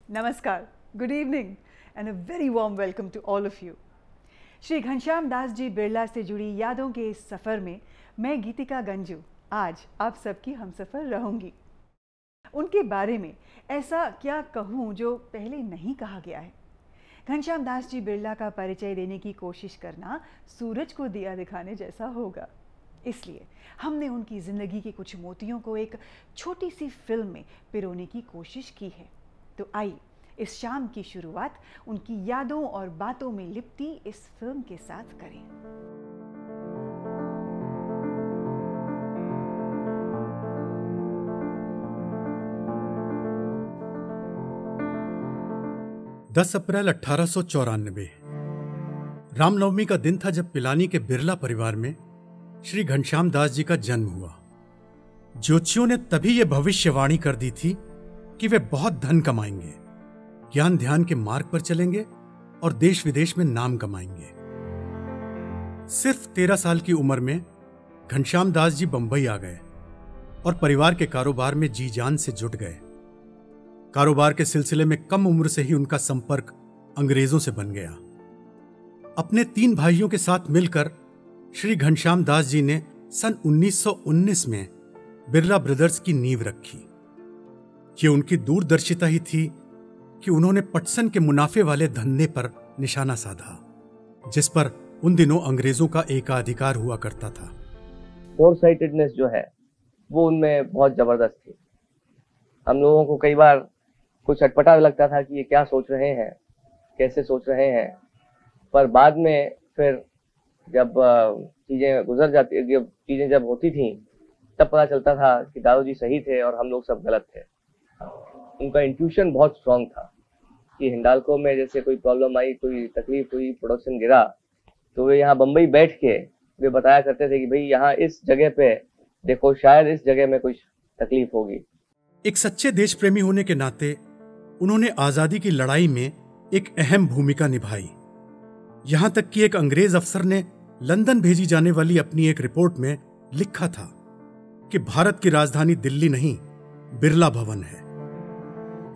Namaskar, good evening and a very warm welcome to all of you. Shri Ghanshyam Das ji Birla से जुड़ी यादों के इस सफ़र में मैं गीतिका गंजू आज आप सबकी हमसफ़र रहूंगी। उनके बारे में ऐसा क्या कहूँ जो पहले नहीं कहा गया है। घनश्याम दास जी बिरला का परिचय देने की कोशिश करना सूरज को दिया दिखाने जैसा होगा। इसलिए हमने उनकी ज़िंदगी के कुछ मोतियों को एक छोटी सी फिल्म में पिरोने की कोशिश की है। तो आइए इस शाम की शुरुआत उनकी यादों और बातों में लिपटी इस फिल्म के साथ करें। 10 अप्रैल 1894 रामनवमी का दिन था जब पिलानी के बिरला परिवार में श्री घनश्याम दास जी का जन्म हुआ। ज्योतिषियों ने तभी यह भविष्यवाणी कर दी थी कि वे बहुत धन कमाएंगे, ज्ञान ध्यान के मार्ग पर चलेंगे और देश विदेश में नाम कमाएंगे। सिर्फ 13 साल की उम्र में घनश्याम दास जी बंबई आ गए और परिवार के कारोबार में जी जान से जुट गए। कारोबार के सिलसिले में कम उम्र से ही उनका संपर्क अंग्रेजों से बन गया। अपने 3 भाइयों के साथ मिलकर श्री घनश्याम दास जी ने सन 1919 में बिरला ब्रदर्स की नींव रखी। ये उनकी दूरदर्शिता ही थी कि उन्होंने पटसन के मुनाफे वाले धंधे पर निशाना साधा, जिस पर उन दिनों अंग्रेजों का एकाधिकार हुआ करता था। फोरसाइटेडनेस जो है वो उनमें बहुत जबरदस्त थी। हम लोगों को कई बार कुछ अटपटा लगता था कि ये क्या सोच रहे हैं, कैसे सोच रहे हैं, पर बाद में फिर जब चीजें गुजर जाती, जब चीजें जब होती थी तब पता चलता था कि दादू जी सही थे और हम लोग सब गलत थे। उनका इंट्यूशन बहुत स्ट्रांग था कि हिंडाल्को में जैसे कोई प्रॉब्लम आई, कोई तकलीफ हुई, प्रोडक्शन गिरा, तो वे यहाँ बम्बई बैठ के वे बताया करते थे कि भाई यहाँ इस जगह पे देखो, शायद इस जगह में कुछ तकलीफ होगी। एक सच्चे देश प्रेमी होने के नाते उन्होंने आजादी की लड़ाई में एक अहम भूमिका निभाई। यहां तक कि एक अंग्रेज अफसर ने लंदन भेजी जाने वाली अपनी एक रिपोर्ट में लिखा था कि भारत की राजधानी दिल्ली नहीं, बिरला भवन है।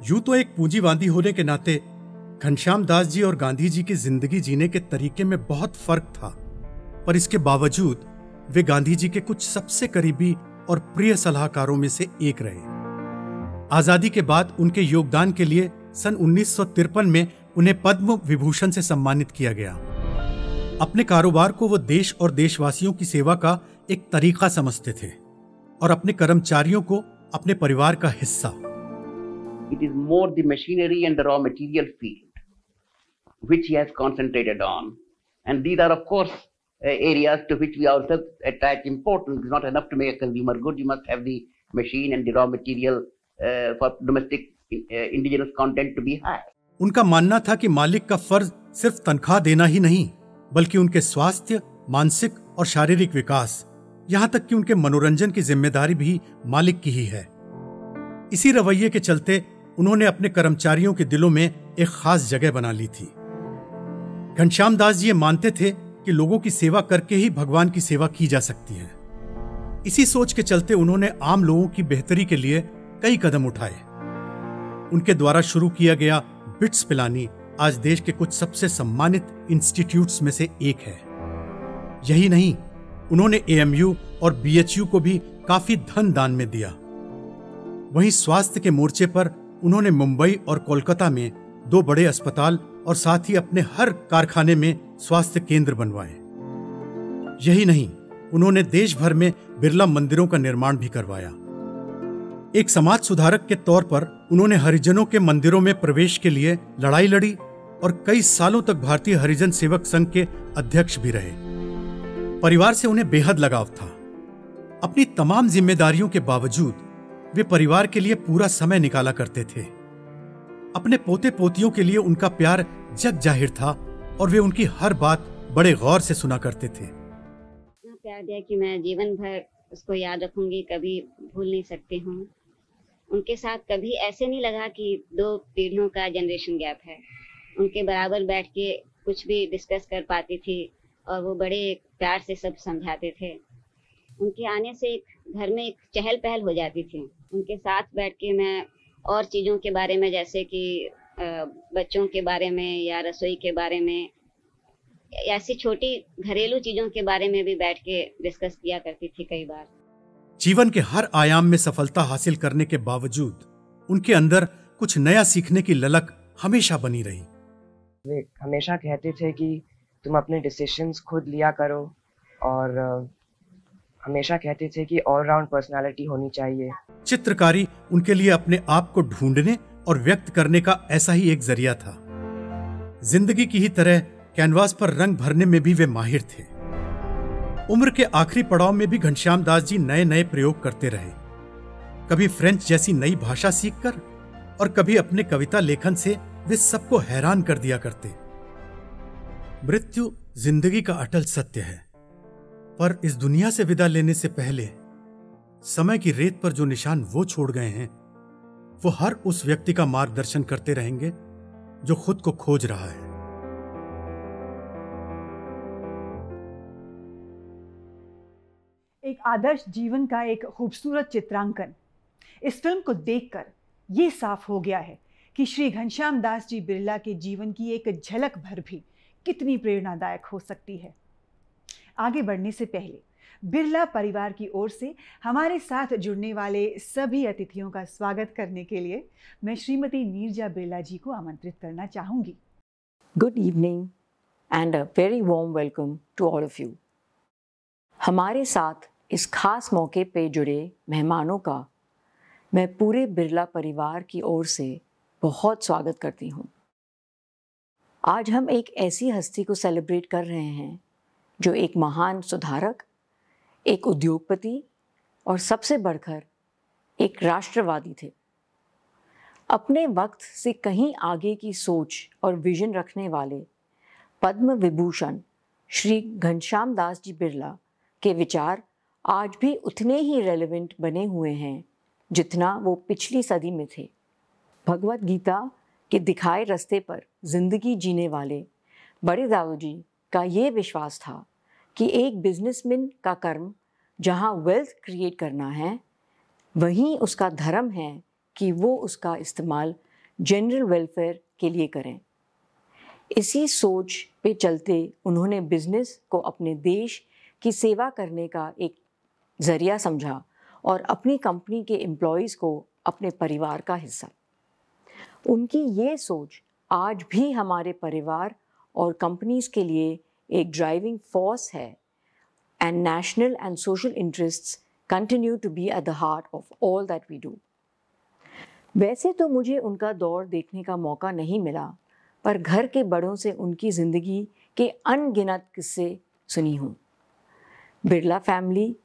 यूं तो एक पूंजीवादी होने के नाते घनश्याम दास जी और गांधी जी की जिंदगी जीने के तरीके में बहुत फर्क था, पर इसके बावजूद वे गांधी जी के कुछ सबसे करीबी और प्रिय सलाहकारों में से एक रहे। आजादी के बाद उनके योगदान के लिए सन 1953 में उन्हें पद्म विभूषण से सम्मानित किया गया। अपने कारोबार को वो देश और देशवासियों की सेवा का एक तरीका समझते थे और अपने कर्मचारियों को अपने परिवार का हिस्सा। It is more the machinery and the raw material field which he has concentrated on, and these are of course areas to which we ourselves attach importance. It's not enough to make a consumer good. You must have the machine and the raw material for domestic indigenous content to be high. उनका मानना था कि मालिक का फर्ज सिर्फ तनख्वाह देना ही नहीं, बल्कि उनके स्वास्थ्य, मानसिक और शारीरिक विकास, यहां तक कि उनके मनोरंजन की जिम्मेदारी भी मालिक की ही है। इसी रवैये के चलते उन्होंने अपने कर्मचारियों के दिलों में एक खास जगह बना ली थी। घनश्याम दास जी ये मानते थे कि लोगों की सेवा करके ही भगवान की सेवा की जा सकती है। इसी सोच के चलते उन्होंने आम लोगों की बेहतरी के लिए कई कदम उठाए। उनके द्वारा शुरू किया गया बिट्स पिलानी आज देश के कुछ सबसे सम्मानित इंस्टीट्यूट्स में से एक है। यही नहीं, उन्होंने एएमयू और बीएचयू को भी काफी धन दान में दिया। वहीं स्वास्थ्य के मोर्चे पर उन्होंने मुंबई और कोलकाता में 2 बड़े अस्पताल और साथ ही अपने हर कारखाने में स्वास्थ्य केंद्र बनवाए। यही नहीं, उन्होंने देश भर में बिरला मंदिरों का निर्माण भी करवाया। एक समाज सुधारक के तौर पर उन्होंने हरिजनों के मंदिरों में प्रवेश के लिए लड़ाई लड़ी और कई सालों तक भारतीय हरिजन सेवक संघ के अध्यक्ष भी रहे। परिवार से उन्हें बेहद लगाव था। अपनी तमाम जिम्मेदारियों के बावजूद वे परिवार के लिए पूरा समय निकाला करते थे। अपने पोते पोतियों के लिए उनका प्यार जग जाहिर था और वे उनकी हर बात बड़े गौर से सुना करते थे। इतना प्यार दिया कि मैं जीवन भर उसको याद रखूंगी, कभी भूल नहीं सकती हूँ। उनके साथ कभी ऐसे नहीं लगा कि 2 पीढ़ियों का जनरेशन गैप है। उनके बराबर बैठ के कुछ भी डिस्कस कर पाती थी और वो बड़े प्यार से सब समझाते थे। उनके आने से एक घर में एक चहल पहल हो जाती थी। उनके साथ बैठ के मैं और चीज़ों के बारे में, जैसे कि बच्चों के बारे में या रसोई के बारे में, ऐसी छोटी घरेलू चीजों के बारे में भी बैठ के डिस्कस किया करती थी कई बार। जीवन के हर आयाम में सफलता हासिल करने के बावजूद उनके अंदर कुछ नया सीखने की ललक हमेशा बनी रही। वे हमेशा कहते थे कि तुम अपने डिसीजंस खुद लिया करो, और हमेशा कहते थे कि ऑलराउंड पर्सनालिटी होनी चाहिए। चित्रकारी उनके लिए अपने आप को ढूंढने और व्यक्त करने का ऐसा ही एक जरिया था। जिंदगी की ही तरह कैनवास पर रंग भरने में भी वे माहिर थे। उम्र के आखिरी पड़ाव में भी घनश्याम दास जी नए नए प्रयोग करते रहे, कभी फ्रेंच जैसी नई भाषा सीखकर और कभी अपने कविता लेखन से वे सबको हैरान कर दिया करते। मृत्यु जिंदगी का अटल सत्य है, पर इस दुनिया से विदा लेने से पहले समय की रेत पर जो निशान वो छोड़ गए हैं, वो हर उस व्यक्ति का मार्गदर्शन करते रहेंगे जो खुद को खोज रहा है। एक आदर्श जीवन का एक खूबसूरत चित्रांकन। इस फिल्म को देखकर ये साफ हो गया है कि श्री घनश्याम दास जी बिरला के जीवन की एक झलक भर भी कितनी प्रेरणादायक हो सकती है। आगे बढ़ने से पहले बिरला परिवार की ओर से हमारे साथ जुड़ने वाले सभी अतिथियों का स्वागत करने के लिए मैं श्रीमती नीरजा बिरला जी को आमंत्रित करना चाहूंगी। Good evening and a very warm welcome to all of you. हमारे साथ इस खास मौके पे जुड़े मेहमानों का मैं पूरे बिरला परिवार की ओर से बहुत स्वागत करती हूँ। आज हम एक ऐसी हस्ती को सेलिब्रेट कर रहे हैं जो एक महान सुधारक, एक उद्योगपति और सबसे बढ़कर एक राष्ट्रवादी थे। अपने वक्त से कहीं आगे की सोच और विजन रखने वाले पद्म विभूषण श्री घनश्याम दास जी बिरला के विचार आज भी उतने ही रेलेवेंट बने हुए हैं जितना वो पिछली सदी में थे। भगवत गीता के दिखाए रास्ते पर जिंदगी जीने वाले बड़े दादू जी का ये विश्वास था कि एक बिजनेसमैन का कर्म जहाँ वेल्थ क्रिएट करना है, वहीं उसका धर्म है कि वो उसका इस्तेमाल जनरल वेलफेयर के लिए करें। इसी सोच पे चलते उन्होंने बिजनेस को अपने देश की सेवा करने का एक जरिया समझा और अपनी कंपनी के एम्प्लॉयज़ को अपने परिवार का हिस्सा। उनकी ये सोच आज भी हमारे परिवार और कंपनीज़ के लिए एक ड्राइविंग फोर्स है, and national and social interests continue to be at the heart of all that we do. वैसे तो मुझे उनका दौर देखने का मौका नहीं मिला, पर घर के बड़ों से उनकी ज़िंदगी के अनगिनत किस्से सुनी हूँ। बिरला फैमिली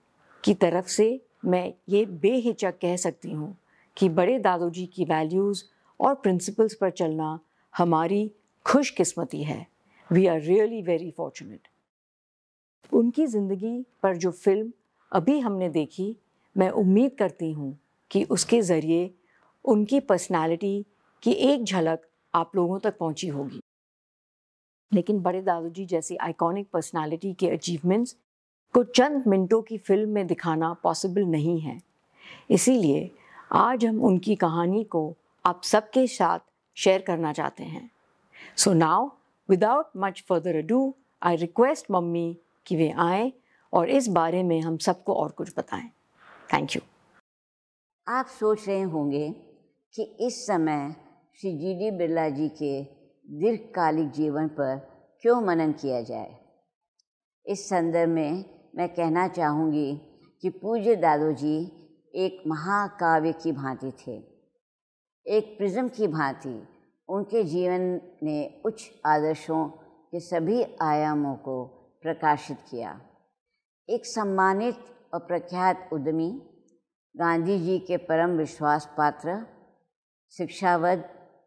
की तरफ से मैं ये बेहिचक कह सकती हूँ कि बड़े दादू जी की वैल्यूज़ और प्रिंसिपल्स पर चलना हमारी खुशकिस्मती है। We are really very fortunate. उनकी ज़िंदगी पर जो फिल्म अभी हमने देखी, मैं उम्मीद करती हूँ कि उसके ज़रिए उनकी पर्सनालिटी की एक झलक आप लोगों तक पहुँची होगी। लेकिन बड़े दादू जी जैसी आइकॉनिक पर्सनालिटी के अचीवमेंट्स को चंद मिनटों की फिल्म में दिखाना पॉसिबल नहीं है। इसीलिए आज हम उनकी कहानी को आप सबके साथ शेयर करना चाहते हैं। So now without much further ado I request mummy कि वे आएँ और इस बारे में हम सबको और कुछ बताएं। Thank you. आप सोच रहे होंगे कि इस समय श्री जी.डी. बिरला जी के दीर्घकालिक जीवन पर क्यों मनन किया जाए। इस संदर्भ में मैं कहना चाहूँगी कि पूज्य दादू जी एक महाकाव्य की भांति थे, एक प्रिज्म की भांति। उनके जीवन ने उच्च आदर्शों के सभी आयामों को प्रकाशित किया। एक सम्मानित और प्रख्यात उद्यमी, गांधी जी के परम विश्वास पात्र, शिक्षावद,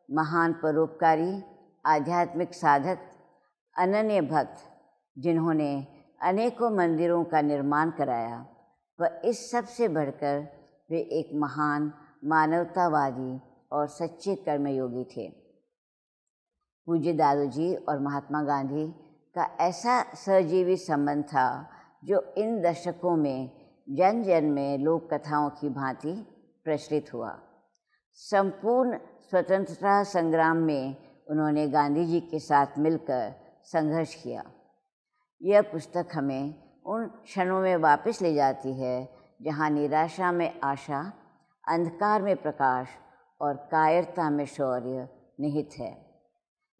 महान परोपकारी, आध्यात्मिक साधक, अनन्य भक्त, जिन्होंने अनेकों मंदिरों का निर्माण कराया, वह इस सब से बढ़कर वे एक महान मानवतावादी और सच्चे कर्मयोगी थे। पूज्य दादू जी और महात्मा गांधी का ऐसा सहजीवी संबंध था जो इन दशकों में जन जन में लोक कथाओं की भांति प्रचलित हुआ। संपूर्ण स्वतंत्रता संग्राम में उन्होंने गांधी जी के साथ मिलकर संघर्ष किया। यह पुस्तक हमें उन क्षणों में वापस ले जाती है जहाँ निराशा में आशा, अंधकार में प्रकाश और कायरता में शौर्य निहित है।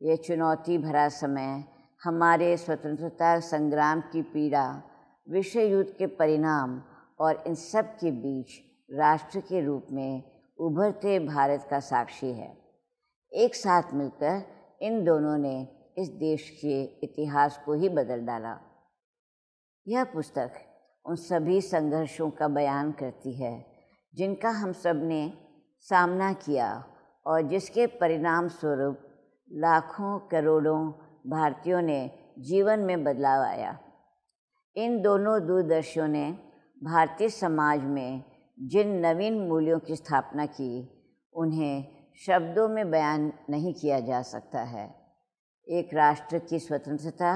यह चुनौती भरा समय हमारे स्वतंत्रता संग्राम की पीड़ा, विश्व युद्ध के परिणाम और इन सब के बीच राष्ट्र के रूप में उभरते भारत का साक्षी है। एक साथ मिलकर इन दोनों ने इस देश के इतिहास को ही बदल डाला। यह पुस्तक उन सभी संघर्षों का बयान करती है जिनका हम सब ने सामना किया और जिसके परिणाम स्वरूप लाखों करोड़ों भारतीयों ने जीवन में बदलाव आया। इन दोनों दूरदर्शियों ने भारतीय समाज में जिन नवीन मूल्यों की स्थापना की, उन्हें शब्दों में बयान नहीं किया जा सकता है। एक राष्ट्र की स्वतंत्रता,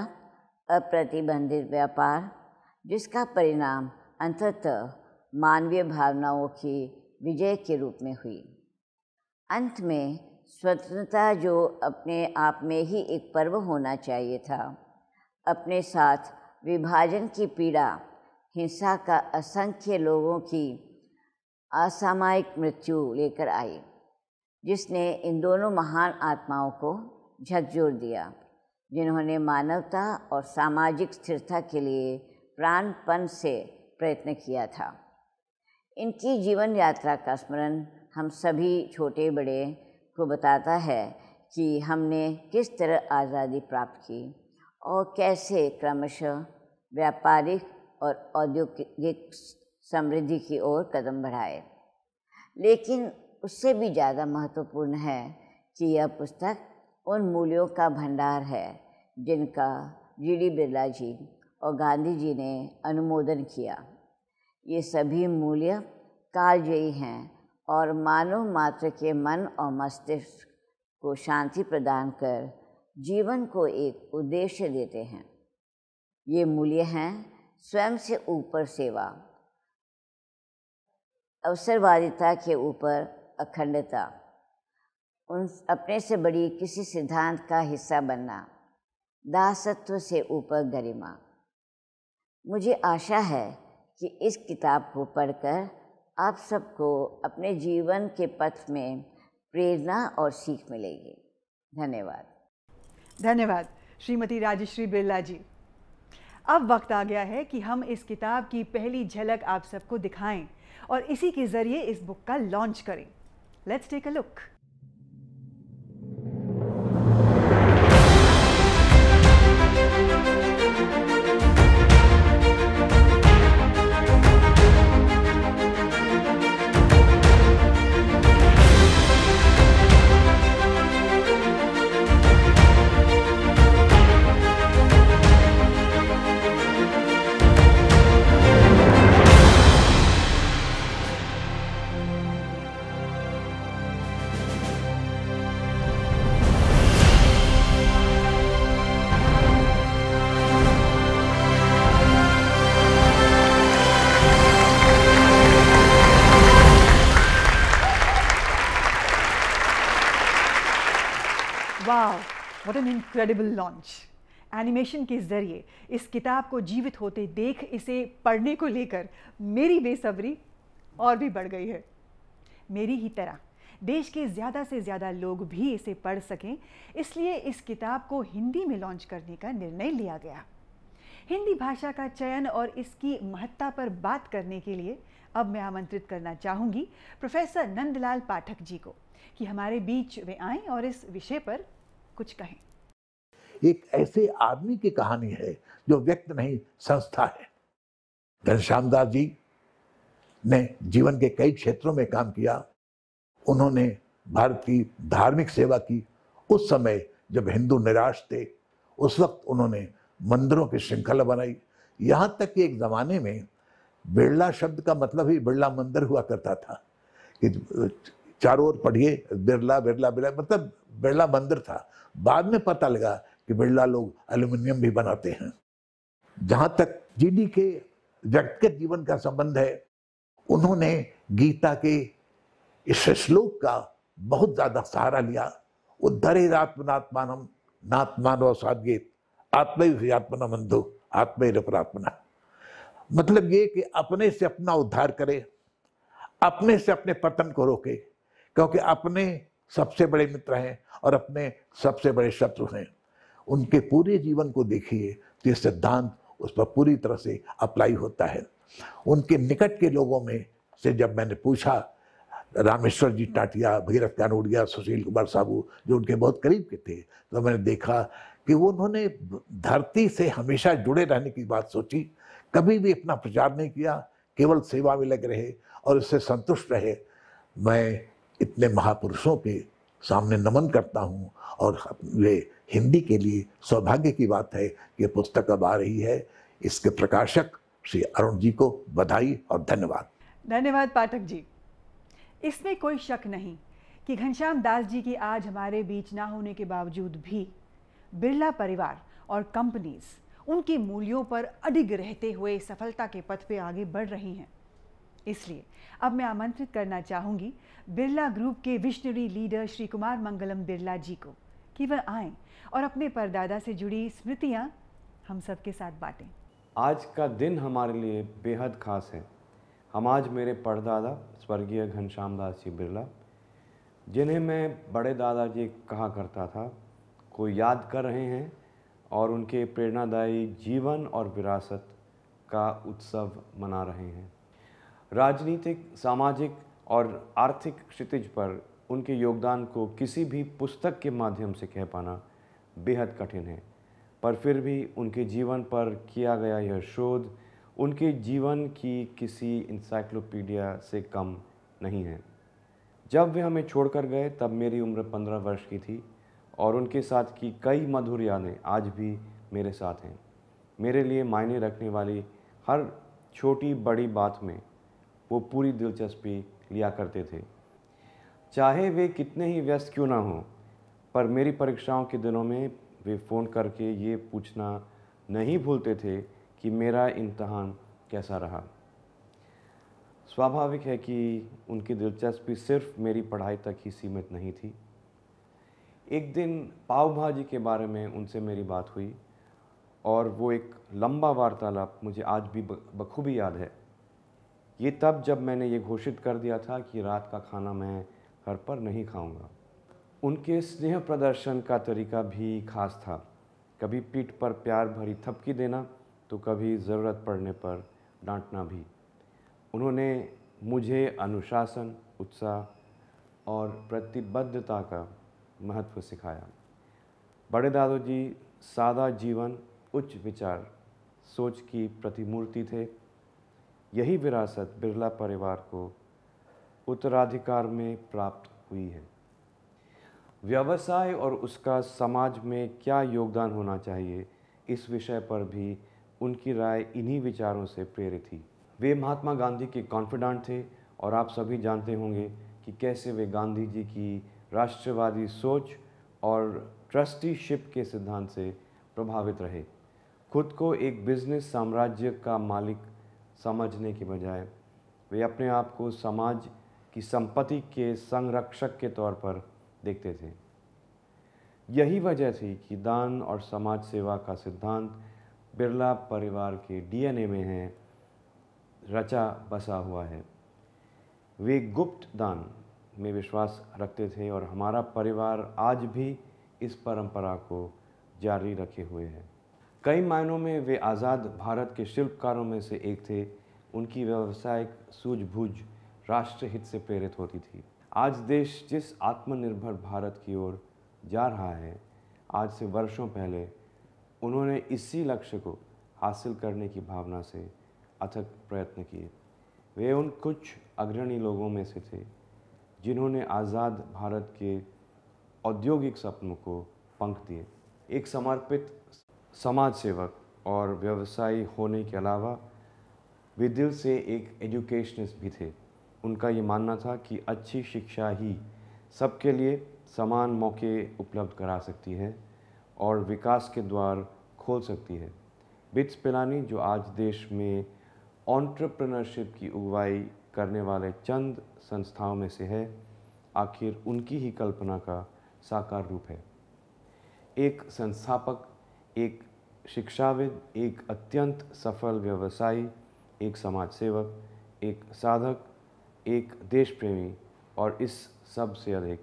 अप्रतिबंधित व्यापार, जिसका परिणाम अंततः मानवीय भावनाओं की विजय के रूप में हुई। अंत में स्वतंत्रता, जो अपने आप में ही एक पर्व होना चाहिए था, अपने साथ विभाजन की पीड़ा, हिंसा का असंख्य लोगों की असामयिक मृत्यु लेकर आई, जिसने इन दोनों महान आत्माओं को झकझोर दिया, जिन्होंने मानवता और सामाजिक स्थिरता के लिए प्राणपण से प्रयत्न किया था। इनकी जीवन यात्रा का स्मरण हम सभी छोटे बड़े को बताता है कि हमने किस तरह आज़ादी प्राप्त की और कैसे क्रमशः व्यापारिक और औद्योगिक समृद्धि की ओर कदम बढ़ाए। लेकिन उससे भी ज़्यादा महत्वपूर्ण है कि यह पुस्तक उन मूल्यों का भंडार है जिनका जी.डी. बिरला जी और गांधी जी ने अनुमोदन किया। ये सभी मूल्य कालजयी हैं और मानव मात्र के मन और मस्तिष्क को शांति प्रदान कर जीवन को एक उद्देश्य देते हैं। ये मूल्य हैं स्वयं से ऊपर सेवा, अवसरवादिता के ऊपर अखंडता, उन अपने से बड़ी किसी सिद्धांत का हिस्सा बनना, दासत्व से ऊपर गरिमा। मुझे आशा है कि इस किताब को पढ़कर आप सबको अपने जीवन के पथ में प्रेरणा और सीख मिलेगी। धन्यवाद। धन्यवाद श्रीमती राजश्री बिरला जी। अब वक्त आ गया है कि हम इस किताब की पहली झलक आप सबको दिखाएं और इसी के ज़रिए इस बुक का लॉन्च करें। Let's take a look. वाह, what an incredible launch. Animation के ज़रिए इस किताब को जीवित होते देख इसे पढ़ने को लेकर मेरी बेसब्री और भी बढ़ गई है। मेरी ही तरह देश के ज़्यादा से ज़्यादा लोग भी इसे पढ़ सकें, इसलिए इस किताब को हिंदी में लॉन्च करने का निर्णय लिया गया। हिंदी भाषा का चयन और इसकी महत्ता पर बात करने के लिए अब मैं आमंत्रित करना चाहूँगी प्रोफेसर नंदलाल पाठक जी को कि हमारे बीच वे आएं और इस विषय पर कुछ कहें। एक ऐसे आदमी की कहानी है जो व्यक्ति नहीं संस्था है। घनश्याम दास जी ने जीवन के कई क्षेत्रों में काम किया। उन्होंने भारत की धार्मिक सेवा की। उस समय जब हिंदू निराश थे, उस वक्त उन्होंने मंदिरों की श्रृंखला बनाई। यहाँ तक कि एक ज़माने में बिरला शब्द का मतलब ही बिरला मंदिर हुआ करता था कि चारों ओर पढ़िए बिरला बिरला बिरला, मतलब बिरला मंदिर था। बाद में पता लगा कि बिरला लोग एल्युमिनियम भी बनाते हैं। जहाँ तक जी.डी. के व्यक्तिगत जीवन का संबंध है, उन्होंने गीता के इस श्लोक का बहुत ज्यादा सहारा लिया। उद्धरेदात्मनात्मानम नात्मानो साद्येत आत्मैवात्मनमंधो आत्मैरपरात्मना। मतलब ये कि अपने से अपना उद्धार करे, अपने से अपने पतन को रोके, क्योंकि अपने सबसे बड़े मित्र हैं और अपने सबसे बड़े शत्रु हैं। उनके पूरे जीवन को देखिए तो ये सिद्धांत उस पर पूरी तरह से अप्लाई होता है। उनके निकट के लोगों में से जब मैंने पूछा, रामेश्वर जी टाटिया, भगीरथ कानूड़िया, सुशील कुमार साबू जो उनके बहुत करीब के थे, तो मैंने देखा कि वो उन्होंने धरती से हमेशा जुड़े रहने की बात सोची, कभी भी अपना प्रचार नहीं किया, केवल सेवा में लगे रहे और इससे संतुष्ट रहे। मैं इतने महापुरुषों के सामने नमन करता हूँ और वे हिंदी के लिए सौभाग्य की बात है कि पुस्तक अब आ रही है। इसके प्रकाशक श्री अरुण जी को बधाई और धन्यवाद। धन्यवाद पाठक जी। इसमें कोई शक नहीं कि घनश्याम दास जी की आज हमारे बीच ना होने के बावजूद भी बिरला परिवार और कंपनीज उनके मूल्यों पर अडिग रहते हुए सफलता के पथ पे आगे बढ़ रही हैं। इसलिए अब मैं आमंत्रित करना चाहूंगी बिरला ग्रुप के विजनरी लीडर श्री कुमार मंगलम बिरला जी को कि वह आएं और अपने परदादा से जुड़ी स्मृतियां हम सबके साथ बांटें। आज का दिन हमारे लिए बेहद खास है। हम आज मेरे परदादा स्वर्गीय घनश्याम दास जी बिरला, जिन्हें मैं बड़े दादाजी कहा करता था, को याद कर रहे हैं और उनके प्रेरणादायी जीवन और विरासत का उत्सव मना रहे हैं। राजनीतिक, सामाजिक और आर्थिक क्षितिज पर उनके योगदान को किसी भी पुस्तक के माध्यम से कह पाना बेहद कठिन है, पर फिर भी उनके जीवन पर किया गया यह शोध उनके जीवन की किसी इंसाइक्लोपीडिया से कम नहीं है। जब वे हमें छोड़कर गए तब मेरी उम्र 15 वर्ष की थी और उनके साथ की कई मधुर यादें आज भी मेरे साथ हैं। मेरे लिए मायने रखने वाली हर छोटी बड़ी बात में वो पूरी दिलचस्पी लिया करते थे, चाहे वे कितने ही व्यस्त क्यों ना हों। पर मेरी परीक्षाओं के दिनों में वे फ़ोन करके ये पूछना नहीं भूलते थे कि मेरा इम्तहान कैसा रहा। स्वाभाविक है कि उनकी दिलचस्पी सिर्फ मेरी पढ़ाई तक ही सीमित नहीं थी। एक दिन पाव भाजी के बारे में उनसे मेरी बात हुई और वो एक लंबा वार्तालाप मुझे आज भी बखूबी याद है। ये तब जब मैंने ये घोषित कर दिया था कि रात का खाना मैं घर पर नहीं खाऊंगा। उनके स्नेह प्रदर्शन का तरीका भी खास था, कभी पीठ पर प्यार भरी थपकी देना तो कभी ज़रूरत पड़ने पर डांटना भी। उन्होंने मुझे अनुशासन, उत्साह और प्रतिबद्धता का महत्व सिखाया। बड़े दादाजी सादा जीवन, उच्च विचार, सोच की प्रतिमूर्ति थे। यही विरासत बिरला परिवार को उत्तराधिकार में प्राप्त हुई है। व्यवसाय और उसका समाज में क्या योगदान होना चाहिए, इस विषय पर भी उनकी राय इन्हीं विचारों से प्रेरित थी। वे महात्मा गांधी के कॉन्फिडेंट थे और आप सभी जानते होंगे कि कैसे वे गांधी जी की राष्ट्रवादी सोच और ट्रस्टीशिप के सिद्धांत से प्रभावित रहे। खुद को एक बिजनेस साम्राज्य का मालिक समझने के बजाय वे अपने आप को समाज की संपत्ति के संरक्षक के तौर पर देखते थे। यही वजह थी कि दान और समाज सेवा का सिद्धांत बिरला परिवार के डीएनए में है, रचा बसा हुआ है। वे गुप्त दान में विश्वास रखते थे और हमारा परिवार आज भी इस परंपरा को जारी रखे हुए है। कई मायनों में वे आज़ाद भारत के शिल्पकारों में से एक थे। उनकी व्यावसायिक सूझबूझ राष्ट्रहित से प्रेरित होती थी। आज देश जिस आत्मनिर्भर भारत की ओर जा रहा है, आज से वर्षों पहले उन्होंने इसी लक्ष्य को हासिल करने की भावना से अथक प्रयत्न किए। वे उन कुछ अग्रणी लोगों में से थे जिन्होंने आज़ाद भारत के औद्योगिक सपनों को पंख दिए। एक समर्पित समाज सेवक और व्यवसायी होने के अलावा वे दिल से एक एजुकेशनिस्ट भी थे। उनका ये मानना था कि अच्छी शिक्षा ही सबके लिए समान मौके उपलब्ध करा सकती है और विकास के द्वार खोल सकती है। बिट्स पिलानी, जो आज देश में एंटरप्रेन्योरशिप की अगुवाई करने वाले चंद संस्थाओं में से है, आखिर उनकी ही कल्पना का साकार रूप है। एक संस्थापक, एक शिक्षाविद, एक अत्यंत सफल व्यवसायी, एक समाज सेवक, एक साधक, एक देश प्रेमी और इस सब से अधिक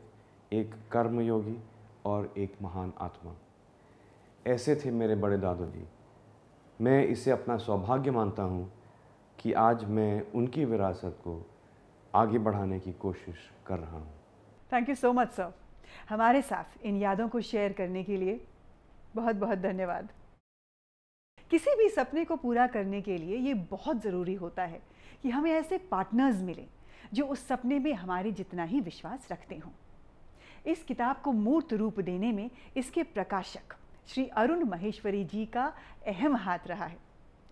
एक कर्मयोगी और एक महान आत्मा। ऐसे थे मेरे बड़े दादू जी। मैं इसे अपना सौभाग्य मानता हूँ कि आज मैं उनकी विरासत को आगे बढ़ाने की कोशिश कर रहा हूँ। Thank you so much sir, हमारे साथ इन यादों को शेयर करने के लिए बहुत बहुत धन्यवाद। किसी भी सपने को पूरा करने के लिए ये बहुत ज़रूरी होता है कि हमें ऐसे पार्टनर्स मिलें जो उस सपने में हमारे जितना ही विश्वास रखते हों। इस किताब को मूर्त रूप देने में इसके प्रकाशक श्री अरुण महेश्वरी जी का अहम हाथ रहा है।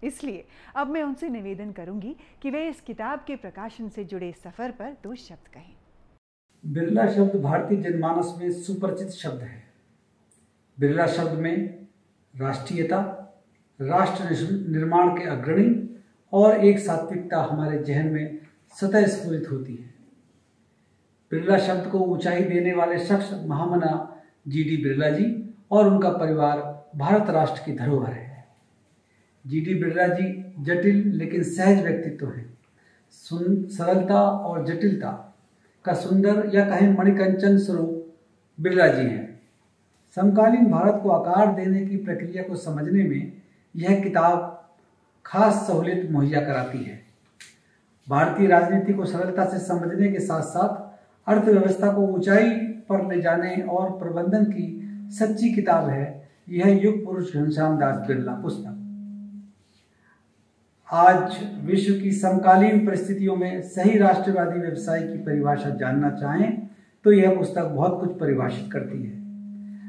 इसलिए अब मैं उनसे निवेदन करूंगी कि वे इस किताब के प्रकाशन से जुड़े सफर पर 2 शब्द कहें। बिरला शब्द भारतीय जनमानस में सुपरिचित शब्द है। बिरला शब्द में राष्ट्रीयता, राष्ट्र निर्माण के अग्रणी और एक सात्विकता हमारे जहन में सतह स्फुरित होती है। बिरला शब्द को ऊंचाई देने वाले शख्स महामना जीडी बिरला जी और उनका परिवार भारत राष्ट्र की धरोहर है। जीडी बिरला जी जटिल लेकिन सहज व्यक्तित्व हैं। सरलता और जटिलता का सुंदर या कहें मणिकंचन स्वरूप बिरला जी हैं। समकालीन भारत को आकार देने की प्रक्रिया को समझने में यह किताब खास सहूलियत मुहैया कराती है। भारतीय राजनीति को सरलता से समझने के साथ साथ अर्थव्यवस्था को ऊंचाई पर ले जाने और प्रबंधन की सच्ची किताब है यह युग पुरुष घनश्याम दास बिरला पुस्तक। आज विश्व की समकालीन परिस्थितियों में सही राष्ट्रवादी व्यवसाय की परिभाषा जानना चाहें तो यह पुस्तक बहुत कुछ परिभाषित करती है।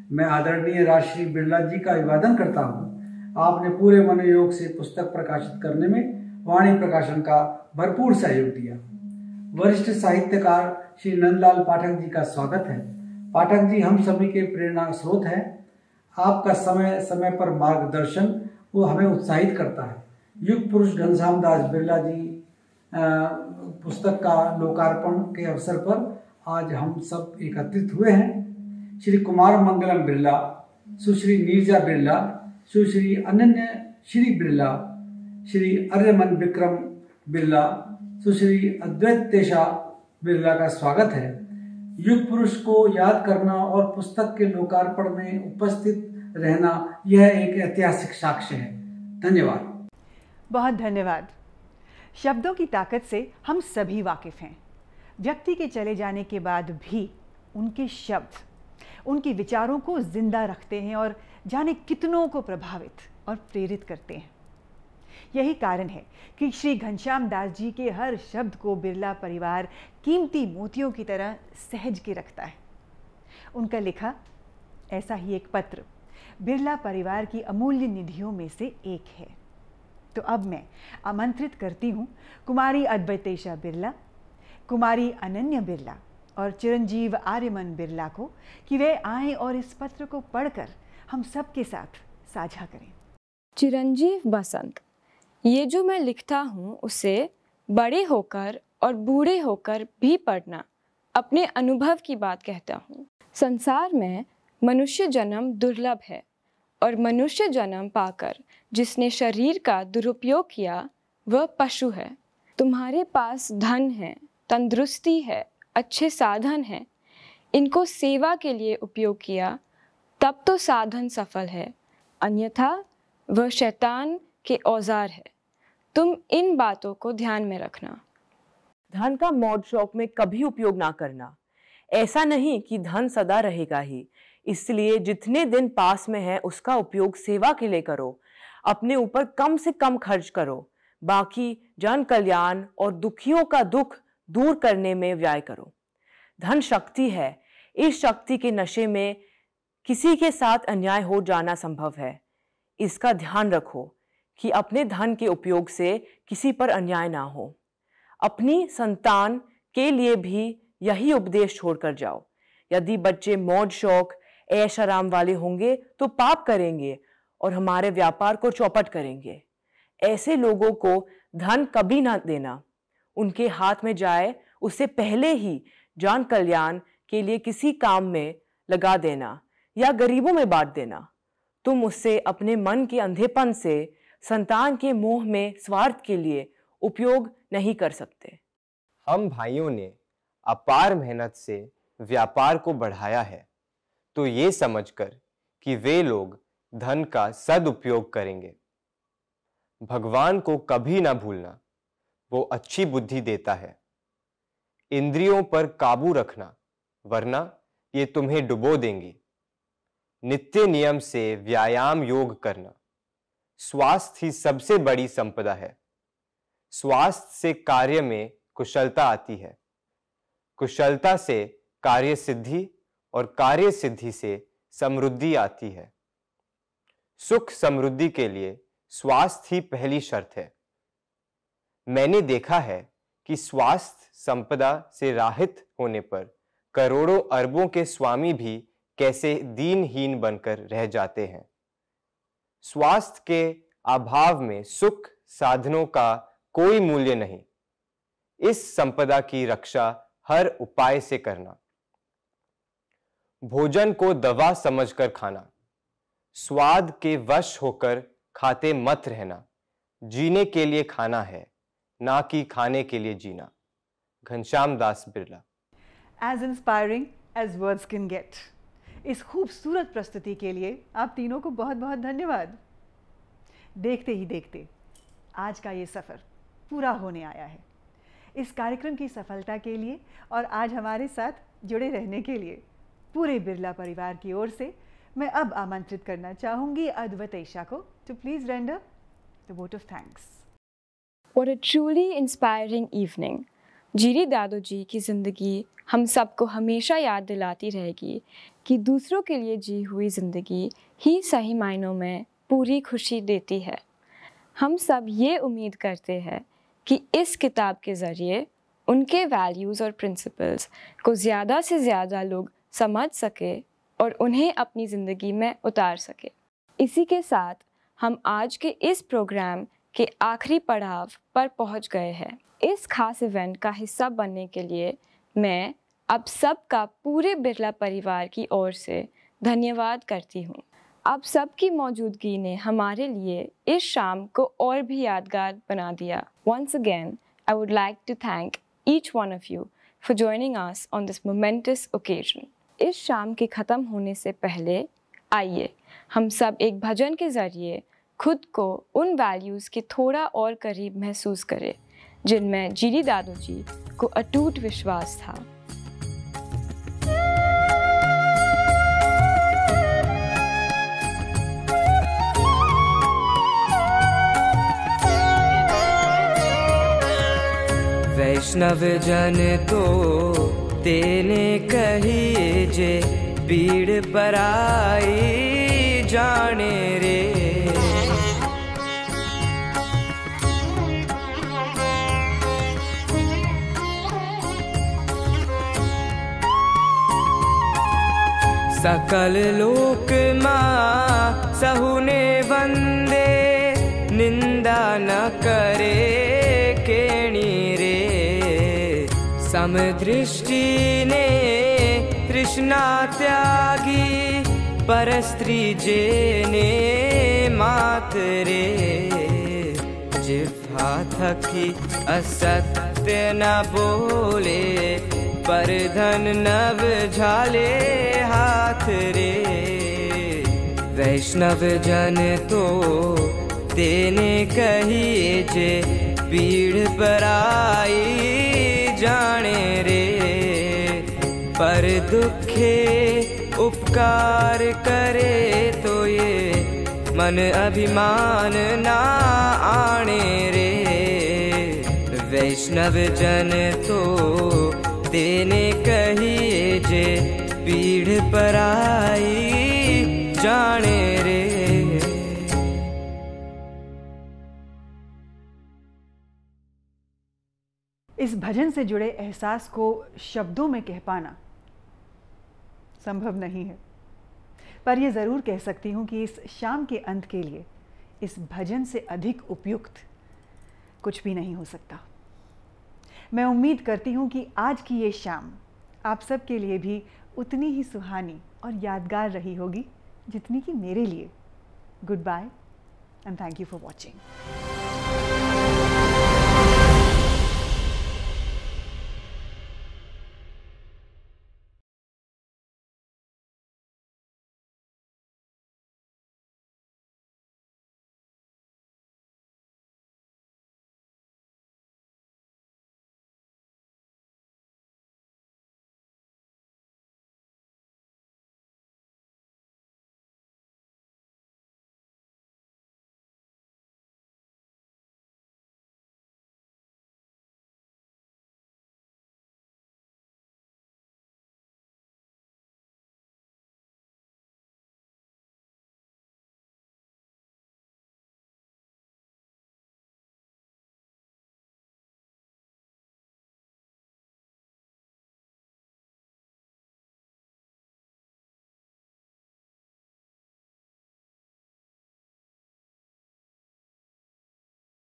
मैं आदरणीय राजश्री बिरला जी का अभिवादन करता हूँ। आपने पूरे मनोयोग से पुस्तक प्रकाशित करने में वाणी प्रकाशन का भरपूर सहयोग दिया। वरिष्ठ साहित्यकार श्री नंदलाल पाठक जी का स्वागत है। पाठक जी हम सभी के प्रेरणा स्रोत हैं। आपका समय समय पर मार्गदर्शन वो हमें उत्साहित करता है। युग पुरुष घनश्याम दास बिरला जी पुस्तक का लोकार्पण के अवसर पर आज हम सब एकत्रित हुए हैं। श्री कुमार मंगलम बिरला, सुश्री नीरजा बिरला, सुश्री अनन्य श्री बिरला, श्री आर्यमन विक्रम बिरला, सुश्री अद्वैत तेशा बिरला का स्वागत है। युग पुरुष को याद करना और पुस्तक के लोकार्पण में उपस्थित रहना यह एक ऐतिहासिक साक्ष्य है। धन्यवाद। बहुत धन्यवाद। शब्दों की ताकत से हम सभी वाकिफ हैं। व्यक्ति के चले जाने के बाद भी उनके शब्द उनके विचारों को जिंदा रखते हैं और जाने कितनों को प्रभावित और प्रेरित करते हैं। यही कारण है कि श्री घनश्याम दास जी के हर शब्द को बिरला परिवार कीमती मोतियों की तरह सहज के रखता है। उनका लिखा ऐसा ही एक पत्र बिरला परिवार की अमूल्य निधियों में से एक है। तो अब मैं आमंत्रित करती हूँ कुमारी अद्वैतेशा बिरला, कुमारी अनन्या बिरला और चिरंजीव आर्यमन बिरला को कि वे आएं और इस पत्र को पढ़कर हम सबके साथ साझा करें। चिरंजीव बसंत, ये जो मैं लिखता हूँ उसे बड़े होकर और बूढ़े होकर भी पढ़ना अपने अनुभव की बात कहता हूँ। संसार में मनुष्य जन्म दुर्लभ है और मनुष्य जन्म पाकर जिसने शरीर का दुरुपयोग किया वह पशु है। तुम्हारे पास धन है, तंदुरुस्ती है, अच्छे साधन हैं, इनको सेवा के लिए उपयोग किया तब तो साधन सफल है, अन्यथा वह शैतान के औजार है। तुम इन बातों को ध्यान में रखना। धन का मौज शौक में कभी उपयोग ना करना। ऐसा नहीं कि धन सदा रहेगा ही, इसलिए जितने दिन पास में है उसका उपयोग सेवा के लिए करो। अपने ऊपर कम से कम खर्च करो, बाकी जन कल्याण और दुखियों का दुख दूर करने में व्यय करो। धन शक्ति है, इस शक्ति के नशे में किसी के साथ अन्याय हो जाना संभव है। इसका ध्यान रखो कि अपने धन के उपयोग से किसी पर अन्याय ना हो। अपनी संतान के लिए भी यही उपदेश छोड़कर जाओ। यदि बच्चे मौज शौक ऐश आराम वाले होंगे तो पाप करेंगे और हमारे व्यापार को चौपट करेंगे। ऐसे लोगों को धन कभी ना देना। उनके हाथ में जाए उससे पहले ही जन कल्याण के लिए किसी काम में लगा देना या गरीबों में बांट देना, तुम उससे अपने मन के अंधेपन से संतान के मोह में स्वार्थ के लिए उपयोग नहीं कर सकते। हम भाइयों ने अपार मेहनत से व्यापार को बढ़ाया है, तो ये समझकर कि वे लोग धन का सदुपयोग करेंगे। भगवान को कभी ना भूलना, वो अच्छी बुद्धि देता है। इंद्रियों पर काबू रखना, वरना ये तुम्हें डुबो देंगी। नित्य नियम से व्यायाम योग करना। स्वास्थ्य ही सबसे बड़ी संपदा है। स्वास्थ्य से कार्य में कुशलता आती है, कुशलता से कार्य सिद्धि और कार्य सिद्धि से समृद्धि आती है। सुख समृद्धि के लिए स्वास्थ्य ही पहली शर्त है। मैंने देखा है कि स्वास्थ्य संपदा से राहित होने पर करोड़ों अरबों के स्वामी भी कैसे दीनहीन बनकर रह जाते हैं। स्वास्थ्य के अभाव में सुख साधनों का कोई मूल्य नहीं। इस संपदा की रक्षा हर उपाय से करना। भोजन को दवा समझकर खाना। स्वाद के वश होकर खाते मत रहना। जीने के लिए खाना है, ना कि खाने के लिए जीना। Ghanshyam Das Birla. As inspiring as words can get. इस खूबसूरत प्रस्तुति के लिए आप तीनों को बहुत बहुत धन्यवाद। देखते ही देखते आज का ये सफ़र पूरा होने आया है। इस कार्यक्रम की सफलता के लिए और आज हमारे साथ जुड़े रहने के लिए पूरे बिरला परिवार की ओर से मैं अब आमंत्रित करना चाहूँगी अद्वैतेशा को to please render the vote of thanks. What a truly inspiring evening. जीरी दादू जी की ज़िंदगी हम सबको हमेशा याद दिलाती रहेगी कि दूसरों के लिए जी हुई ज़िंदगी ही सही मायनों में पूरी खुशी देती है। हम सब ये उम्मीद करते हैं कि इस किताब के ज़रिए उनके वैल्यूज़ और प्रिंसिपल्स को ज़्यादा से ज़्यादा लोग समझ सके और उन्हें अपनी ज़िंदगी में उतार सके। इसी के साथ हम आज के इस प्रोग्राम के आखिरी पड़ाव पर पहुंच गए हैं। इस खास इवेंट का हिस्सा बनने के लिए मैं अब सबका पूरे बिरला परिवार की ओर से धन्यवाद करती हूँ। आप सबकी मौजूदगी ने हमारे लिए इस शाम को और भी यादगार बना दिया। Once again, I would like to thank each one of you for joining us on this momentous occasion. इस शाम के ख़त्म होने से पहले आइए हम सब एक भजन के ज़रिए खुद को उन वैल्यूज़ के थोड़ा और करीब महसूस करें जिनमें जीरी दादू जी को अटूट विश्वास था। वैष्णव जन तो तेने कही जे पीड़ पराई जाने रे। सकल लोक माँ सहुने वंदे निंदा न करे केणी रे। समदृष्टि ने तृष्णा त्यागी परस्त्री जेने मात रे। जिह्वा थकी असत्य न बोले पर धन नव झाले हाथ रे। वैष्णव जन तो तेने कही जे पीड़ पराई जाने रे। पर दुखे उपकार करे तो ये मन अभिमान ना आने रे। वैष्णव जन तो तेने कही जे पीड़ पराई जाने रे। इस भजन से जुड़े एहसास को शब्दों में कह पाना संभव नहीं है, पर यह ज़रूर कह सकती हूँ कि इस शाम के अंत के लिए इस भजन से अधिक उपयुक्त कुछ भी नहीं हो सकता। मैं उम्मीद करती हूँ कि आज की ये शाम आप सब के लिए भी उतनी ही सुहानी और यादगार रही होगी जितनी कि मेरे लिए। Goodbye and thank you for watching.